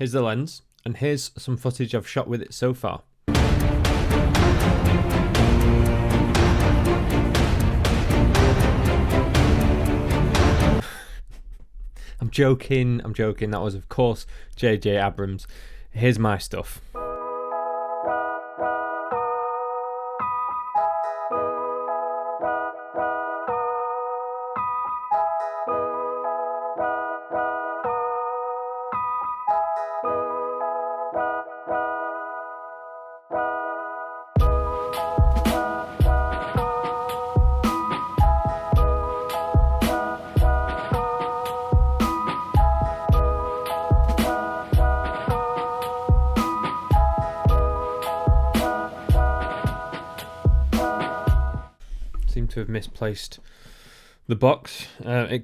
Here's the lens, and here's some footage I've shot with it so far. I'm joking, that was of course J.J. Abrams. Here's my stuff. Seem to have misplaced the box. It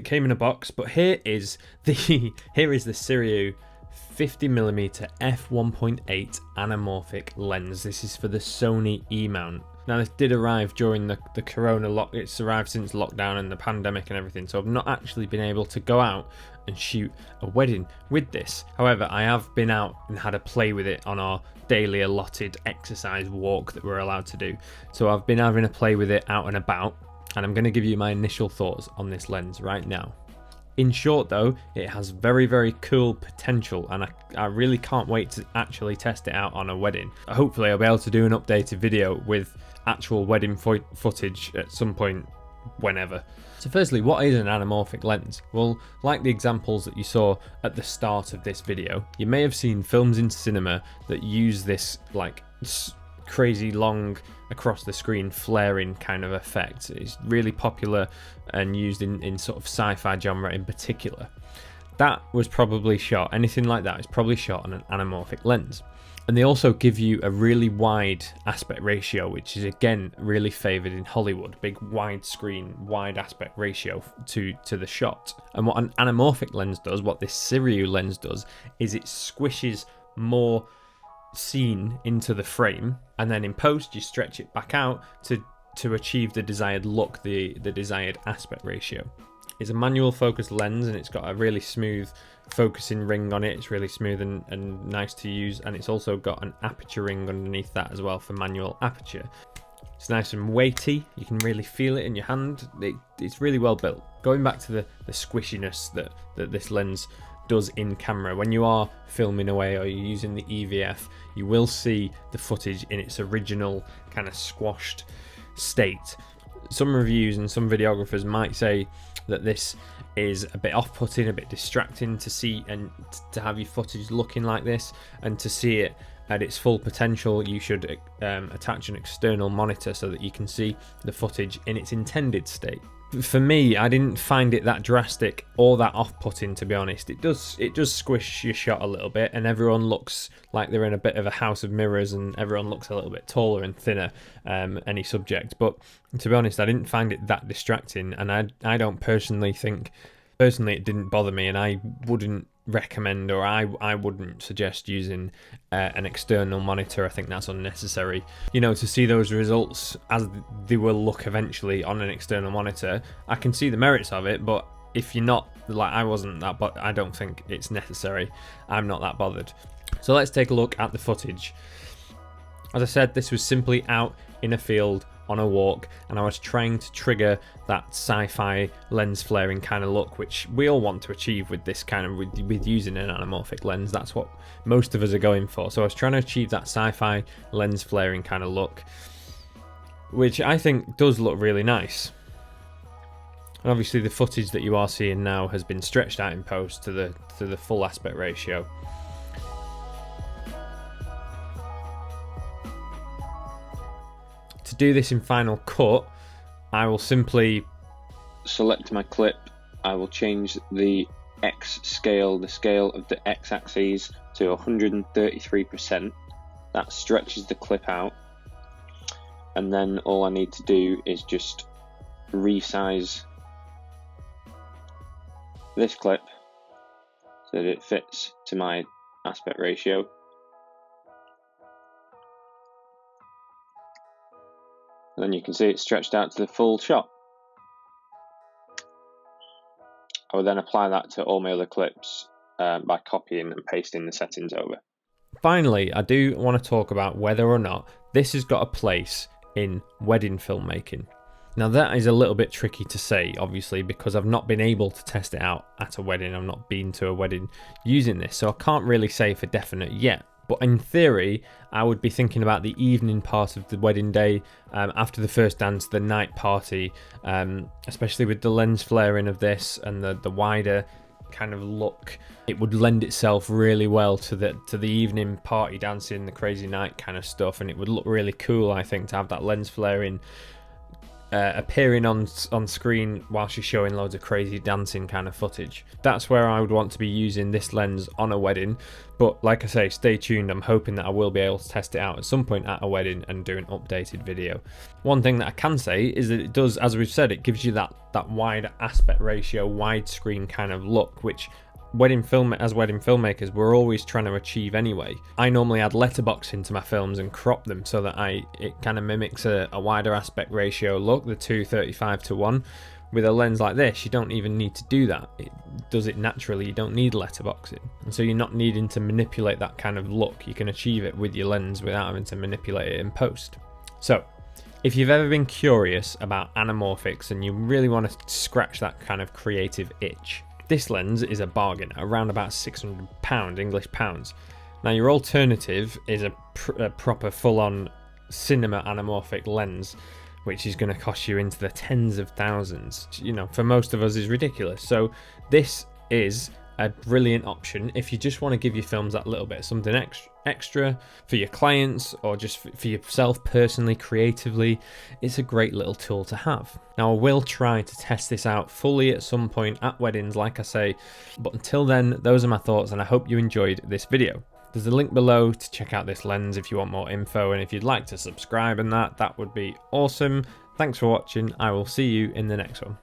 came in a box, but here is the Sirui 50mm f1.8 Anamorphic lens. This is for the Sony E-mount. Now this did arrive during the corona lock. It's arrived since lockdown and the pandemic and everything, so I've not actually been able to go out and shoot a wedding with this. However, I have been out and had a play with it on our daily allotted exercise walk that we're allowed to do. So I've been having a play with it out and about, and I'm going to give you my initial thoughts on this lens right now. In short though, it has very, very cool potential, and I really can't wait to actually test it out on a wedding. Hopefully I'll be able to do an updated video with actual wedding footage at some point, whenever. So firstly, what is an anamorphic lens? Well, like the examples that you saw at the start of this video, you may have seen films in cinema that use this like crazy long across the screen flaring kind of effect. It's really popular and used in sort of sci-fi genre in particular. That was probably shot, anything like that is probably shot on an anamorphic lens. And they also give you a really wide aspect ratio, which is again really favoured in Hollywood. Big widescreen, wide aspect ratio to the shot. And what an anamorphic lens does, what this Sirui lens does, is it squishes more scene into the frame, and then in post you stretch it back out to achieve the desired look, the desired aspect ratio. It's a manual focus lens, and it's got a really smooth focusing ring on it. It's really smooth and nice to use, and it's also got an aperture ring underneath that as well for manual aperture. It's nice and weighty, you can really feel it in your hand. It's really well built. Going back to the squishiness that this lens does in camera, when you are filming away or you're using the EVF, you will see the footage in its original kind of squashed state. Some reviews and some videographers might say that this is a bit off-putting, a bit distracting to see, and to have your footage looking like this, and to see it at its full potential you should attach an external monitor so that you can see the footage in its intended state. For me, I didn't find it that drastic or that off-putting, to be honest. It does squish your shot a little bit, and everyone looks like they're in a bit of a house of mirrors, and everyone looks a little bit taller and thinner, any subject. But to be honest, I didn't find it that distracting, and I don't personally think it didn't bother me, and I wouldn't recommend, or I wouldn't suggest using an external monitor. I think that's unnecessary. You know, to see those results as they will look eventually on an external monitor, I can see the merits of it, but if you're not, like I wasn't that, but I don't think it's necessary. I'm not that bothered. So let's take a look at the footage. As I said, this was simply out in a field on a walk, and I was trying to trigger that sci-fi lens flaring kind of look, which we all want to achieve with this kind of with using an anamorphic lens. That's what most of us are going for. So I was trying to achieve that sci-fi lens flaring kind of look, which I think does look really nice. And obviously the footage that you are seeing now has been stretched out in post to the full aspect ratio. To do this in Final Cut, I will simply select my clip. I will change the X scale, the scale of the X axis, to 133%. That stretches the clip out, and then all I need to do is just resize this clip so that it fits to my aspect ratio. And then you can see it's stretched out to the full shot. I will then apply that to all my other clips by copying and pasting the settings over. Finally, I do want to talk about whether or not this has got a place in wedding filmmaking. Now that is a little bit tricky to say, obviously, because I've not been able to test it out at a wedding. I've not been to a wedding using this, so I can't really say for definite yet. But in theory, I would be thinking about the evening part of the wedding day, after the first dance, the night party, especially with the lens flaring of this and the wider kind of look. It would lend itself really well to the evening party dancing, the crazy night kind of stuff, and it would look really cool, I think, to have that lens flaring appearing on screen whilst you're showing loads of crazy dancing kind of footage. That's where I would want to be using this lens on a wedding, but like I say, stay tuned. I'm hoping that I will be able to test it out at some point at a wedding and do an updated video. One thing that I can say is that it does, as we've said, it gives you that wide aspect ratio, widescreen kind of look, which wedding filmmakers, we're always trying to achieve anyway. I normally add letterbox into my films and crop them so that it kind of mimics a wider aspect ratio look, the 2:35:1. With a lens like this, you don't even need to do that. It does it naturally. You don't need letterboxing, and so you're not needing to manipulate that kind of look. You can achieve it with your lens without having to manipulate it in post. So if you've ever been curious about anamorphics and you really want to scratch that kind of creative itch, this lens is a bargain, around about £600 English pounds. Now your alternative is a proper full-on cinema anamorphic lens, which is going to cost you into the tens of thousands. You know, for most of us is ridiculous. So this is a brilliant option if you just want to give your films that little bit of something extra for your clients, or just for yourself personally, creatively. It's a great little tool to have. Now I will try to test this out fully at some point at weddings, like I say, but until then, those are my thoughts, and I hope you enjoyed this video. There's a link below to check out this lens if you want more info, and if you'd like to subscribe and that would be awesome. Thanks for watching. I will see you in the next one.